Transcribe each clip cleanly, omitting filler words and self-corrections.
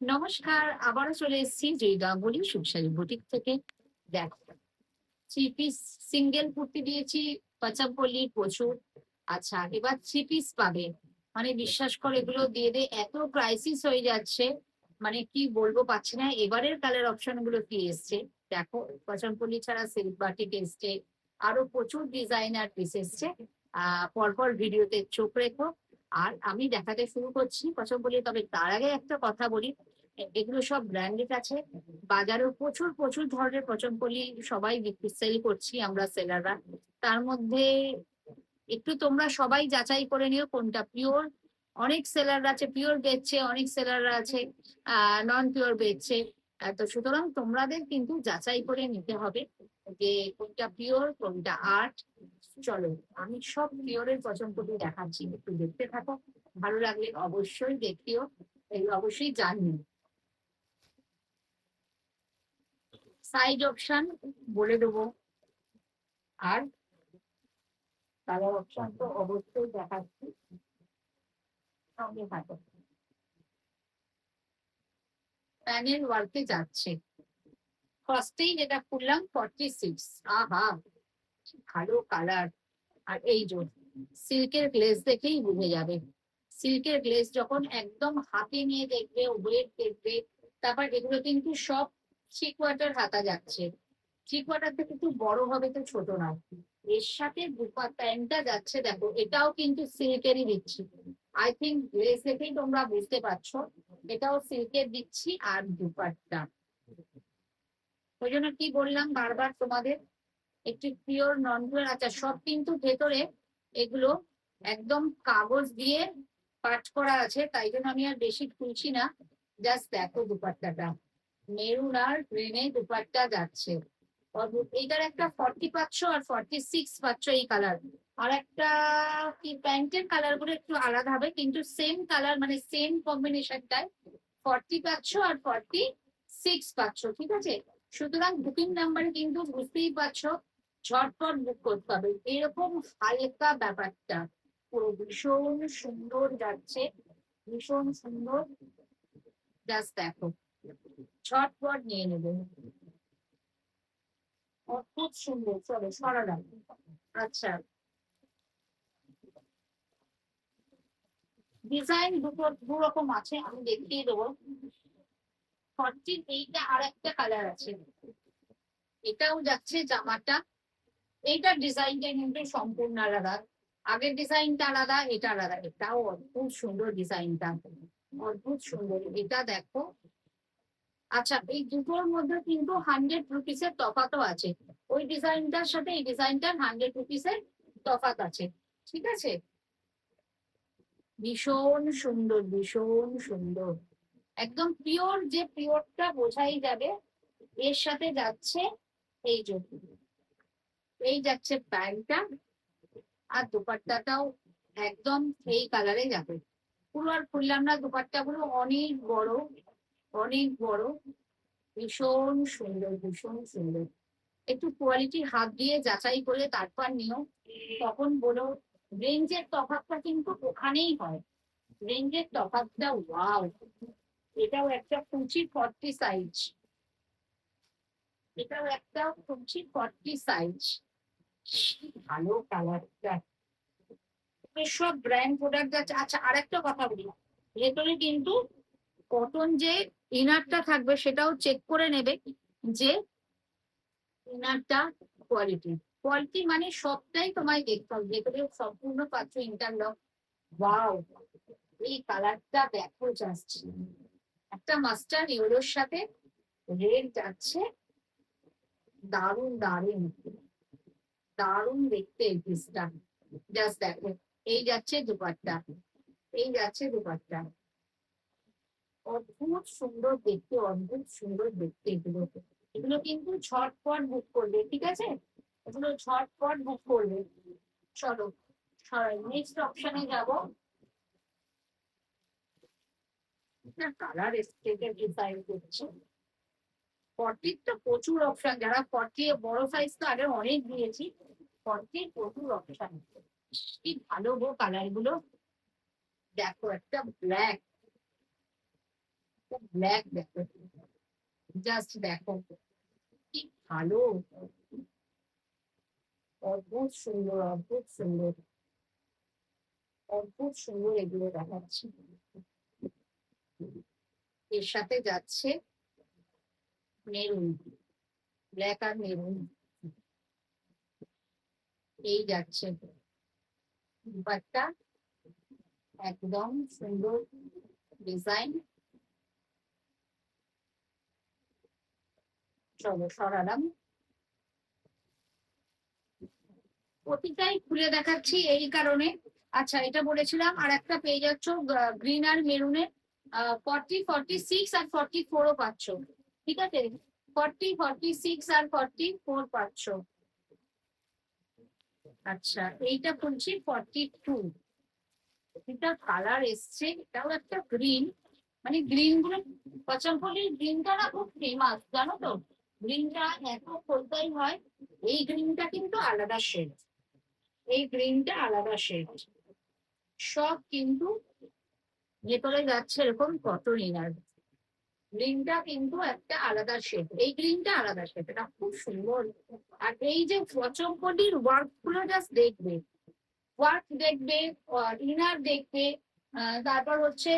নমস্কার, আবারও চলে এসেছি জয়ী গাঙ্গুলি সুখসারি বুটিক থেকে। দেখো, থ্রি পিস সিঙ্গেল কুর্তি দিয়েছি পাচামপল্লির প্রচুর। আচ্ছা, এবার থ্রি পিস পাবে, মানে বিশ্বাস করে এগুলো দিয়ে দে এত ক্রাইসিস হয়ে যাচ্ছে, মানে কি বলবো পাচ্ছি না। এবারের কালার অপশন গুলো কি এসছে দেখো, পাচামপল্লি ছাড়া সিল্ক বাটিক এসছে, আরো প্রচুর ডিজাইনার পিস এসছে। পরপর ভিডিওতে চোখ রেখো। আর আমি দেখাতে শুরু করছি পাচামপল্লি, তবে তার আগে একটা কথা বলি, এগুলো সব ব্র্যান্ডেড আছে। বাজারেও প্রচুর প্রচুর ধরনের পচনপল্লী সবাই বিক্রি সেল করছি আমরা সেলাররা। তার মধ্যে একটু তোমরা সবাই যাচাই করে নিও কোনটা পিওর। অনেক সেলার আছে পিওর বেচছে, অনেক সেলার আছে নন পিওর বেচছে। তো সুতরাং তোমাদের কিন্তু যাচাই করে নিতে হবে যে কোনটা পিওর কোনটা আর্ট। চলো, আমি সব পিওরের পচনপল্লী দেখাচ্ছি, একটু দেখতে থাকো। ভালো লাগলে অবশ্যই দেখিও, এই অবশ্যই জানিও। সাইড অপশন বলে দেবো, আর কালার অপশন তো অবশ্যই দেখাচ্ছি, সঙ্গে থাকো। প্যানেল ওয়ার্কে যাচ্ছে, ফার্স্টেই যেটা খুললাম 46। আহা, ভালো কালার। আর এই যে সিল্কের গ্লেজ দেখেই বুঝে যাবে, সিল্কের গ্লেজ যখন একদম হাতে নিয়ে দেখবে, ওয়েট দেখবে। তারপর এগুলো কিন্তু সব থ্রি কোয়ার্টার হাতা যাচ্ছে, থ্রি কোয়ার্টার থেকে একটু বড় হবে তো ছোট না। এর সাথে প্যান্টটা যাচ্ছে, দেখো এটাও কিন্তু সিল্কেরই দিচ্ছি। আই থিঙ্ক গ্লেজ দেখেই তোমরা বুঝতে পারছো, এটাও সিল্কের দিচ্ছি। আর দুপাট্টা, ওই জন্য কি বললাম বারবার তোমাদের, একটি পিওর নন পিওর। আচ্ছা, সব কিন্তু ভেতরে এগুলো একদম কাগজ দিয়ে পাট করা আছে, তাই জন্য আমি আর বেশি খুলছি না। জাস্ট দেখো দুপাট্টাটা, মেরুন আর গ্রিনে দুপাট্টা যাচ্ছে। অদ্ভুত। এইটার একটা 40 পাচ্ছ আর 46 পাচ্ছ এই কালার। আর একটা কি প্যান্টের কালার গুলো একটু আলাদা হবে, কিন্তু সেম কালার মানে সেম কম্বিনেশনটায় 40 পাচ্ছ আর 46 পাচ্ছ, ঠিক আছে। সুতরাং বুকিং নাম্বারে কিন্তু বুঝতেই পারছো, ঝটপট বুক করতে হবে। এরকম হালকা ব্যাপারটা পুরো ভীষণ সুন্দর যাচ্ছে, ভীষণ সুন্দর। জাস্ট দেখো, ঝটপট নিয়ে নেবে, অদ্ভুত সুন্দর। চলো সরালাম। আচ্ছা, ডিজাইন দুটো দু রকম আছে, আমি দেখিয়ে দেবো। 48 আর একটা কালার আছে, এটাও যাচ্ছে জামাটা। এইটার ডিজাইনটা কিন্তু সম্পূর্ণ আলাদা, আগের ডিজাইনটা আলাদা, এটা আলাদা। এটাও অদ্ভুত সুন্দর ডিজাইনটা, অদ্ভুত সুন্দর। এটা দেখো। আচ্ছা, এই দুটোর মধ্যে কিন্তু 100 রুপিসের তফাতও আছে, ওই ডিজাইনটার সাথে এই ডিজাইনটার 100 রুপিসের তফাৎ আছে, ঠিক আছে। ভীষণ সুন্দর, ভীষণ সুন্দর, একদম পিওর, যে পিওরটা বোঝাই যাবে। এর সাথে যাচ্ছে এই যে, এই যাচ্ছে প্যান্টটা, আর দুপাট্টাটাও একদম এই কালারে যাবে। পুরো আর খুললাম না, দুপাট্টা গুলো অনেক বড়, অনেক বড়, ভীষণ সুন্দর, ভীষণ সুন্দর। একটু কোয়ালিটি হাত দিয়ে যাচাই করে তারপর নিও, তখন বলো। রেঞ্জের তফাৎটা কিন্তু ওখানেই হয়, রেঞ্জের তফাৎটা। ওয়াও, এটাও একটা কুচি 40 সাইজ, এটাও একটা কুচি 40 সাইজ। ভালো কালারটা, সব ব্র্যান্ড প্রোডাক্ট যাচ্ছে। আচ্ছা, আরেকটা কথা বলি, ভেতরে কিন্তু কটন যে ইনারটা থাকবে সেটাও চেক করে নেবে, যে ইনারটা কোয়ালিটি, কোয়ালিটি মানে সবটাই তোমায় দেখতে হবে। ভেতরে সম্পূর্ণ পাচ্ছ ইন্টারলক। ওয়াও, এই কালারটা দেখো, জাস্ট একটা মাস্টার ইউরোর সাথে রেড যাচ্ছে, দারুণ দারুণ, দারুণ দেখতে এই পিসটা। জাস্ট দেখো, এই যাচ্ছে দুপাট্টা, এই যাচ্ছে দুপাট্টা, অদ্ভুত সুন্দর দেখতে, অদ্ভুত সুন্দর দেখতে এগুলো। এগুলো কিন্তু ঝটপট বুক করবে, ঠিক আছে, এগুলো ঝটপট বুক করবে। চলো নেক্সট অপশনে যাব। কালার স্কেচের ডিজাইন করছে, 40 তো প্রচুর অপশন, যারা 40 বড় সাইজ তো আগে অনেক দিয়েছি, 40 প্রচুর অপশন। কি ভালো গো কালার গুলো, দেখো একটা ব্ল্যাক, ব্ল্যাক দেখো, জাস্ট দেখো কি ভালো, অদ্ভুত সুন্দর, অদ্ভুত সুন্দর, অদ্ভুত সুন্দর এগুলো দেখাচ্ছে। এর সাথে যাচ্ছে মেরুন, ব্ল্যাক আর মেরুন, এই যাচ্ছে দুপাট্টা, একদম সুন্দর ডিজাইন। চলো সরালাম, প্রতিটাই খুলে দেখাচ্ছি এই কারণে। আচ্ছা, এটা বলেছিলাম আর একটা পেয়ে যাচ্ছ গ্রিন আর মেরুনের 40, 46 আর 44ও পাচ্ছ, ঠিক আছে? 40, 46 আর 44 পাচ্ছ। আচ্ছা, এইটা বলছি 42, এটা কালার এসছে, এটাও একটা গ্রিন, মানে গ্রিন গুলো পচমপল্লির গ্রিনটা না খুব ফেমাস, জানো তো? গ্রিনটা এত বলতেই হয়। এই গ্রিনটা কিন্তু আলাদা শেড, এই গ্রিনটা আলাদা শেড, সব কিন্তু ভেতরে যাচ্ছে এরকম কটন ইনার। গ্রিনটা কিন্তু একটা আলাদা শেড, এই গ্রিনটা আলাদা শেড, এটা খুব সুন্দর। আর এই যে পচমপল্লির ওয়ার্ক গুলো জাস্ট দেখবে, ওয়ার্ক দেখবে, ইনার দেখবে, তারপর হচ্ছে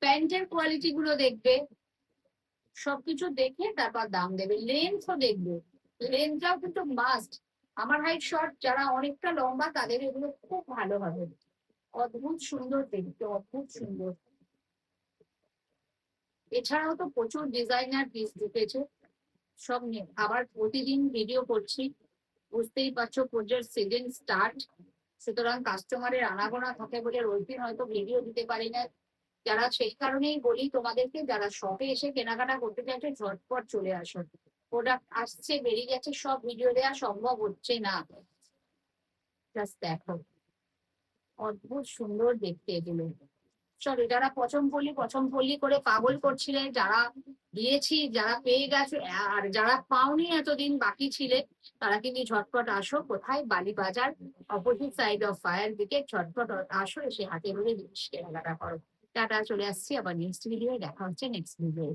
প্যান্টের কোয়ালিটি গুলো দেখবে, সবকিছু দেখে তারপর দাম দেবে। লেন্থও দেখবে, লেন্থটাও কিন্তু মাস্ট। আমার হাইট শর্ট, যারা অনেকটা লম্বা তাদের এগুলো খুব ভালো হবে। অদ্ভুত সুন্দর দেখতে, অদ্ভুত সুন্দর। এছাড়াও তো প্রচুর ডিজাইনার পিস ঢুকেছে, সব নিয়ে আবার প্রতিদিন ভিডিও করছি, বুঝতেই পারছো পুজোর সিজন স্টার্ট, সুতরাং কাস্টমারের আনাগোনা থাকে বলে রোজ দিন হয়তো ভিডিও দিতে পারি না। যারা সেই কারণেই বলি তোমাদেরকে, যারা শপে এসে কেনাকাটা করতে চাইছে ঝটপট চলে আসো, প্রোডাক্ট আসছে বেরিয়ে যাচ্ছে, সব ভিডিও দেওয়া সম্ভব হচ্ছে না। জাস্ট দেখো, অদ্ভুত সুন্দর দেখতে এগুলো। সরি, যারা পচমপল্লি পচমপল্লি করে পাগল করছিলে, যারা দিয়েছি, যারা পেয়ে গেছে, আর যারা পাওনি এতদিন বাকি ছিলে, তারা কিন্তু ঝটপট আসো। কোথায়? বালি বাজার, অপোজিট সাইড অফ ফায়ার দিকে, ঝটপট আসো, এসে হাতে ধরে জিনিস কেনাকাটা করো। টাটা, চলে আসছি আবার নেক্সট ভিডিও, দেখা হচ্ছে নেক্সট ভিডিও।